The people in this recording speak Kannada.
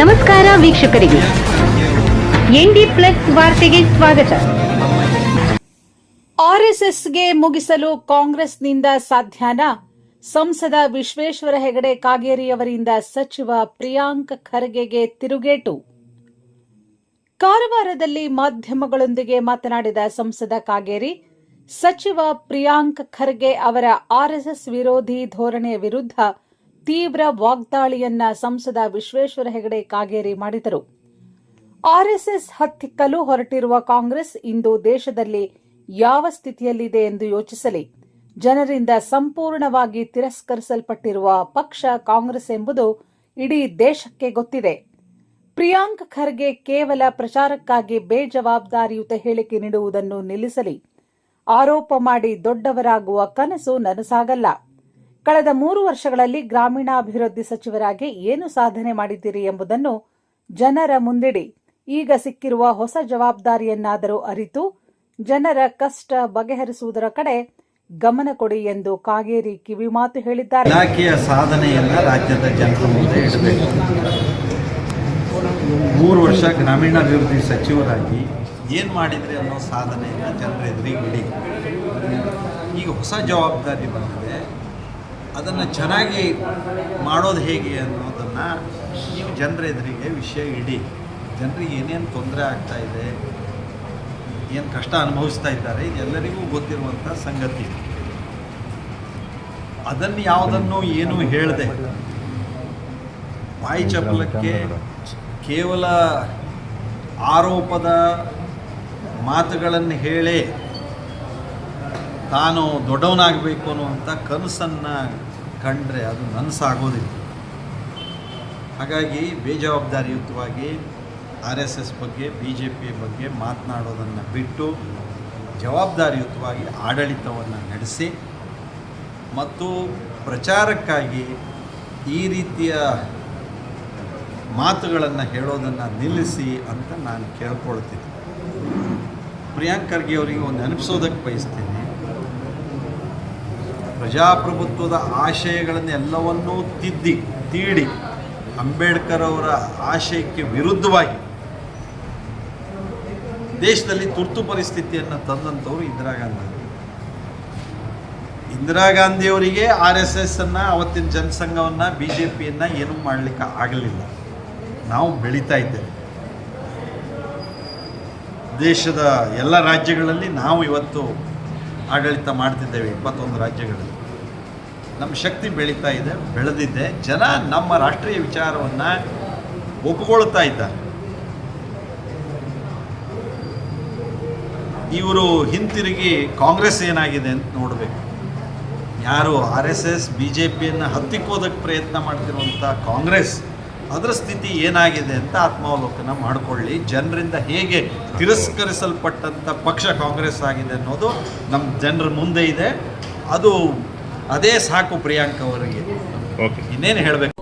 ನಮಸ್ಕಾರ ವೀಕ್ಷಕರಿಗೆ, ಎನ್ಡಿ ಪ್ಲಸ್ ವಾರ್ತೆಗೆ ಸ್ವಾಗತ. ಆರ್ಎಸ್ಎಸ್ಗೆ ಮುಗಿಸಲು ಕಾಂಗ್ರೆಸ್ನಿಂದ ಸಾಧ್ಯನಾ? ಸಂಸದ ವಿಶ್ವೇಶ್ವರ ಹೆಗಡೆ ಕಾಗೇರಿಯವರಿಂದ ಸಚಿವ ಪ್ರಿಯಾಂಕ್ ಖರ್ಗೆಗೆ ತಿರುಗೇಟು. ಕಾರವಾರದಲ್ಲಿ ಮಾಧ್ಯಮಗಳೊಂದಿಗೆ ಮಾತನಾಡಿದ ಸಂಸದ ಕಾಗೇರಿ, ಸಚಿವ ಪ್ರಿಯಾಂಕ್ ಖರ್ಗೆ ಅವರ ಆರ್ಎಸ್ಎಸ್ ವಿರೋಧಿ ಧೋರಣೆಯ ವಿರುದ್ಧ ತೀವ್ರ ವಾಗ್ದಾಳಿಯನ್ನ ಸಂಸದ ವಿಶ್ವೇಶ್ವರ ಹೆಗಡೆ ಕಾಗೇರಿ ಮಾಡಿದರು. ಆರ್ಎಸ್ಎಸ್ ಹತ್ತಿಕ್ಕಲು ಹೊರಟಿರುವ ಕಾಂಗ್ರೆಸ್ ಇಂದು ದೇಶದಲ್ಲಿ ಯಾವ ಸ್ಥಿತಿಯಲ್ಲಿದೆ ಎಂದು ಯೋಚಿಸಲಿ. ಜನರಿಂದ ಸಂಪೂರ್ಣವಾಗಿ ತಿರಸ್ಕರಿಸಲ್ಪಟ್ಟಿರುವ ಪಕ್ಷ ಕಾಂಗ್ರೆಸ್ ಎಂಬುದು ಇಡೀ ದೇಶಕ್ಕೆ ಗೊತ್ತಿದೆ. ಪ್ರಿಯಾಂಕ್ ಖರ್ಗೆ ಕೇವಲ ಪ್ರಚಾರಕ್ಕಾಗಿ ಬೇಜವಾಬ್ದಾರಿಯುತ ಹೇಳಿಕೆ ನೀಡುವುದನ್ನು ನಿಲ್ಲಿಸಲಿ. ಆರೋಪ ಮಾಡಿ ದೊಡ್ಡವರಾಗುವ ಕನಸು ನನಸಾಗಲ್ಲ. ಕಳೆದ 3 ವರ್ಷಗಳಲ್ಲಿ ಗ್ರಾಮೀಣಾಭಿವೃದ್ಧಿ ಸಚಿವರಾಗಿ ಏನು ಸಾಧನೆ ಮಾಡಿದ್ದೀರಿ ಎಂಬುದನ್ನು ಜನರ ಮುಂದಿಡಿ. ಈಗ ಸಿಕ್ಕಿರುವ ಹೊಸ ಜವಾಬ್ದಾರಿಯನ್ನಾದರೂ ಅರಿತು ಜನರ ಕಷ್ಟ ಬಗೆಹರಿಸುವುದರ ಕಡೆ ಗಮನ ಕೊಡಿ ಎಂದು ಕಾಗೇರಿ ಕಿವಿಮಾತು ಹೇಳಿದ್ದಾರೆ. ಇಲಾಖೆಯ ಸಾಧನೆಯನ್ನ ರಾಜ್ಯದ ಜನರ ಮುಂದೆ ಇಡಬೇಕು. 3 ವರ್ಷ ಗ್ರಾಮೀಣಾಭಿವೃದ್ಧಿ ಸಚಿವರಾಗಿ ಏನು ಮಾಡಿದ್ರಿ ಅನ್ನೋ ಸಾಧನೆಯನ್ನು ಜನರ ಎದುರಿಗೆ ಇಡಿ. ಈಗ ಹೊಸ ಜವಾಬ್ದಾರಿ ಬಂದಿದೆ, ಅದನ್ನು ಚೆನ್ನಾಗಿ ಮಾಡೋದು ಹೇಗೆ ಅನ್ನೋದನ್ನು ನೀವು ಜನರ ಎದುರಿಗೆ ವಿಷಯ ಇಡಿ. ಜನರಿಗೆ ಏನೇನು ತೊಂದರೆ ಆಗ್ತಾ ಇದೆ, ಏನು ಕಷ್ಟ ಅನುಭವಿಸ್ತಾ ಇದ್ದಾರೆ, ಇದೆಲ್ಲರಿಗೂ ಗೊತ್ತಿರುವಂಥ ಸಂಗತಿ. ಅದನ್ನು ಯಾವುದನ್ನು ಏನೂ ಹೇಳದೆ ಬಾಯಿ ಚಪಲಕ್ಕೆ ಕೇವಲ ಆರೋಪದ ಮಾತುಗಳನ್ನು ಹೇಳೇ ತಾನು ದೊಡ್ಡವನಾಗಬೇಕು ಅನ್ನುವಂಥ ಕನಸನ್ನು ಕಂಡ್ರೆ ಅದು ನನಸಾಗೋದಿಲ್ಲ. ಹಾಗಾಗಿ ಬೇಜವಾಬ್ದಾರಿಯುತವಾಗಿ RSS ಬಗ್ಗೆ, BJP ಬಗ್ಗೆ ಮಾತನಾಡೋದನ್ನು ಬಿಟ್ಟು ಜವಾಬ್ದಾರಿಯುತವಾಗಿ ಆಡಳಿತವನ್ನು ನಡೆಸಿ ಮತ್ತು ಪ್ರಚಾರಕ್ಕಾಗಿ ಈ ರೀತಿಯ ಮಾತುಗಳನ್ನು ಹೇಳೋದನ್ನು ನಿಲ್ಲಿಸಿ ಅಂತ ನಾನು ಕೇಳ್ಕೊಳ್ತೀನಿ. ಪ್ರಿಯಾಂಕ್ ಖರ್ಗೆ ಅವರಿಗೆ ಒಂದು ನೆನಪಿಸೋದಕ್ಕೆ ಬಯಸ್ತೀನಿ. ಪ್ರಜಾಪ್ರಭುತ್ವದ ಆಶಯಗಳನ್ನೆಲ್ಲವನ್ನೂ ತೀಡಿ ಅಂಬೇಡ್ಕರ್ ಅವರ ಆಶಯಕ್ಕೆ ವಿರುದ್ಧವಾಗಿ ದೇಶದಲ್ಲಿ ತುರ್ತು ಪರಿಸ್ಥಿತಿಯನ್ನು ತಂದಂಥವ್ರು ಇಂದಿರಾ ಗಾಂಧಿಯವರಿಗೆ RSS ಅನ್ನು, ಅವತ್ತಿನ ಜನಸಂಘವನ್ನು, BJPಯನ್ನು ಏನೂ ಮಾಡಲಿಕ್ಕೆ ಆಗಲಿಲ್ಲ. ನಾವು ಬೆಳೀತಾ ಇದ್ದೇವೆ. ದೇಶದ ಎಲ್ಲ ರಾಜ್ಯಗಳಲ್ಲಿ ನಾವು ಇವತ್ತು ಆಡಳಿತ ಮಾಡ್ತಿದ್ದೇವೆ. 21 ರಾಜ್ಯಗಳಲ್ಲಿ ನಮ್ಮ ಶಕ್ತಿ ಬೆಳೀತಾ ಇದೆ, ಬೆಳೆದಿದೆ. ಜನ ನಮ್ಮ ರಾಷ್ಟ್ರೀಯ ವಿಚಾರವನ್ನು ಒಪ್ಪಿಕೊಳ್ತಾ ಇದ್ದಾರೆ. ಇವರು ಹಿಂತಿರುಗಿ ಕಾಂಗ್ರೆಸ್ ಏನಾಗಿದೆ ಅಂತ ನೋಡಬೇಕು. ಯಾರು RSS BJPಯನ್ನು ಹತ್ತಿಕ್ಕೋದಕ್ಕೆ ಪ್ರಯತ್ನ ಮಾಡ್ತಿರುವಂಥ ಕಾಂಗ್ರೆಸ್, ಅದರ ಸ್ಥಿತಿ ಏನಾಗಿದೆ ಅಂತ ಆತ್ಮಾವಲೋಕನ ಮಾಡಿಕೊಳ್ಳಿ. ಜನರಿಂದ ಹೇಗೆ ತಿರಸ್ಕರಿಸಲ್ಪಟ್ಟಂಥ ಪಕ್ಷ ಕಾಂಗ್ರೆಸ್ ಆಗಿದೆ ಅನ್ನೋದು ನಮ್ಮ ಜನರ ಮುಂದೆ ಇದೆ. ಅದೇ ಸಾಕು ಪ್ರಿಯಾಂಕ್ ಅವರಿಗೆ. ಇನ್ನೇನು ಹೇಳಬೇಕು.